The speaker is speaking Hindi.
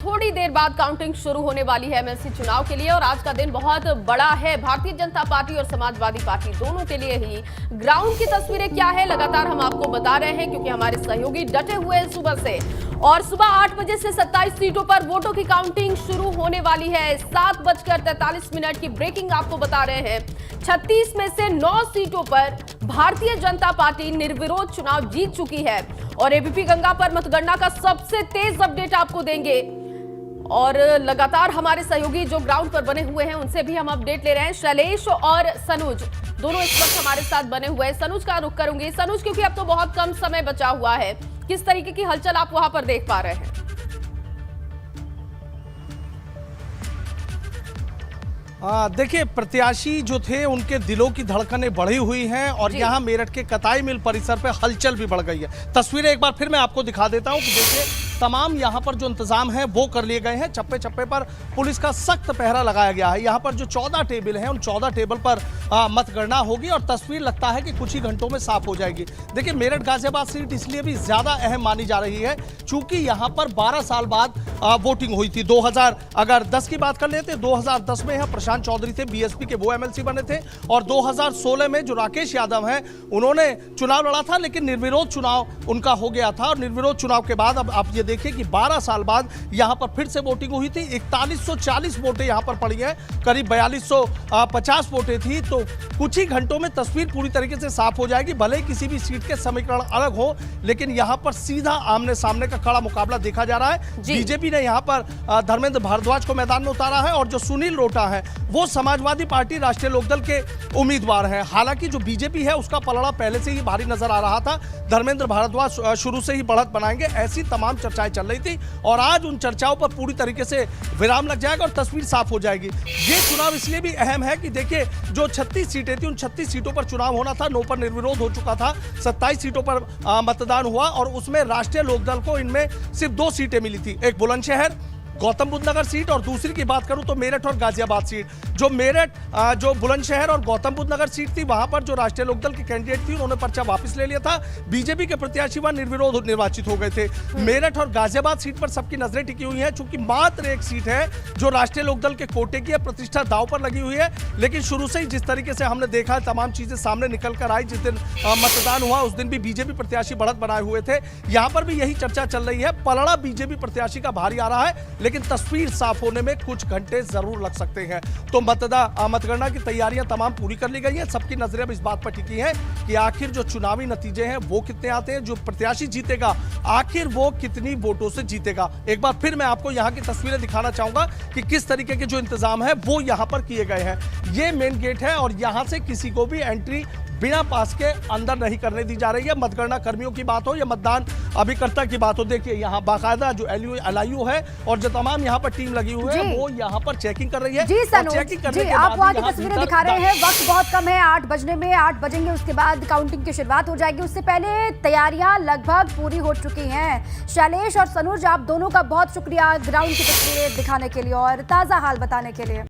थोड़ी देर बाद काउंटिंग शुरू होने वाली है एमएलसी चुनाव के लिए और आज का दिन बहुत बड़ा है। भारतीय जनता पार्टी और समाजवादी पार्टी दोनों के लिए ही ग्राउंड की तस्वीरें क्या है लगातार हम आपको बता रहे हैं, क्योंकि हमारे सहयोगी डटे हुए हैं सुबह से। और सुबह 8 बजे से 27 सीटों पर वोटों की काउंटिंग शुरू होने वाली है। 7:43 की ब्रेकिंग आपको बता रहे हैं। 36 में से 9 सीटों पर भारतीय जनता पार्टी निर्विरोध चुनाव जीत चुकी है और एबीपी गंगा पर मतगणना का सबसे तेज अपडेट आपको देंगे। और लगातार हमारे सहयोगी जो ग्राउंड पर बने हुए हैं उनसे भी हम अपडेट ले रहे हैं। शैलेश और सनुज दोनों इस वक्त हमारे साथ बने हुए हैं। सनुज का रुख करूंगी। सनुज, क्योंकि अब तो बहुत कम समय बचा हुआ है, किस तरीके की हलचल आप वहां पर देख पा रहे हैं? देखिए, प्रत्याशी जो थे उनके दिलों की धड़कनें बढ़ी हुई हैं और यहाँ मेरठ के कताई मिल परिसर पे हलचल भी बढ़ गई है। तस्वीरें एक बार फिर मैं आपको दिखा देता हूँ कि देखिए तमाम यहाँ पर जो इंतजाम है वो कर लिए गए हैं। चप्पे चप्पे पर पुलिस का सख्त पहरा लगाया गया है। यहाँ पर जो 14 टेबल हैं उन 14 टेबल पर मतगणना होगी और तस्वीर लगता है कि कुछ ही घंटों में साफ हो जाएगी। देखिए, मेरठ गाजियाबाद सीट इसलिए भी ज्यादा अहम मानी जा रही है चूंकि यहाँ पर 12 साल बाद वोटिंग हुई थी। 2010 की बात कर लेते, 2010 में यहाँ प्रशांत चौधरी थे, बीएसपी के वो एमएलसी बने थे और 2016 में जो राकेश यादव हैं उन्होंने चुनाव लड़ा था, लेकिन निर्विरोध चुनाव उनका हो गया था। और निर्विरोध चुनाव के बाद अब आप ये देखिए कि 12 साल बाद यहां पर फिर से वोटिंग हुई थी। 4140 वोटें यहां पर पड़ी हैं, करीब 4250 वोटें थी। तो कुछ ही घंटों में तस्वीर पूरी तरीके से साफ हो जाएगी। भले ही किसी भी सीट के समीकरण अलग हो, लेकिन यहां पर सीधा आमने सामने का कड़ा मुकाबला देखा जा रहा है। बीजेपी ने यहां पर धर्मेंद्र भारद्वाज को मैदान में उतारा है और जो सुनील रोटा है वो समाजवादी पार्टी राष्ट्रीय लोकदल के उम्मीदवार हैं। हालांकि जो बीजेपी है उसका पलड़ा पहले से ही भारी नजर आ रहा था। धर्मेंद्र भारद्वाज शुरू से ही बढ़त बनाएंगे, ऐसी तमाम चर्चाएं चल रही थी और आज उन चर्चाओं पर पूरी तरीके से विराम लग जाएगा और तस्वीर साफ हो जाएगी। ये चुनाव इसलिए भी अहम है कि देखिए जो 36 सीटें थी उन 36 सीटों पर चुनाव होना था, 9 पर निर्विरोध हो चुका था। 27 सीटों पर मतदान हुआ और उसमें राष्ट्रीय लोकदल को इनमें सिर्फ 2 सीटें मिली थी, एक बुलंदशहर गौतम बुद्ध नगर सीट और दूसरी की बात करूं तो मेरठ और गाजियाबाद सीट। जो मेरठ जो बुलंदशहर और गौतम बुद्ध नगर सीट थी वहां पर जो राष्ट्रीय लोकदल के कैंडिडेट थी उन्होंने पर्चा वापस ले लिया था। बीजेपी के प्रत्याशी वहां निर्विरोध निर्वाचित हो गए थे। मेरठ और गाजियाबाद सीट पर सबकी नजरें टिकी हुई हैं, चूंकि मात्र एक सीट है जो राष्ट्रीय लोकदल के कोटे की प्रतिष्ठा दांव पर लगी हुई है। लेकिन शुरू से ही जिस तरीके से हमने देखा तमाम चीजें सामने निकल कर आई, जिस दिन मतदान हुआ उस दिन भी बीजेपी प्रत्याशी बढ़त बनाए हुए थे। यहां पर भी यही चर्चा चल रही है, पलड़ा बीजेपी प्रत्याशी का भारी आ रहा है, लेकिन तस्वीर साफ होने में कुछ घंटे जरूर लग सकते हैं। तो मतगणना की तैयारियां तमाम पूरी कर ली गई हैं। सबकी नजरें अब इस बात पर टिकी हैं कि आखिर जो चुनावी नतीजे हैं वो कितने आते हैं, जो प्रत्याशी जीतेगा आखिर वो कितनी वोटों से जीतेगा। एक बार फिर मैं आपको यहां की तस्वीरें दिखाना चाहूंगा कि किस तरीके के जो इंतजाम है वो यहां पर किए गए हैं। ये मेन गेट है और यहां से किसी को भी एंट्री बिना पास के अंदर नहीं करने दी जा रही है। मतगणना कर्मियों की बात हो या मतदान अभिकर्ता की बात हो, देखिए यहाँ बाकायदा जो एलआईयू है और जो तमाम यहाँ पर टीम लगी हुई है वो यहाँ पर चेकिंग कर रही है। जी सनू, जी आप वहाँ की तस्वीरें दिखा रहे हैं। वक्त बहुत कम है, 8 बजने में 8 बजेंगे, उसके बाद काउंटिंग की शुरुआत हो जाएगी। उससे पहले तैयारियां लगभग पूरी हो चुकी हैं। शैलेश और सनुज, आप दोनों का बहुत शुक्रिया ग्राउंड की तस्वीरें दिखाने के लिए और ताजा हाल बताने के लिए।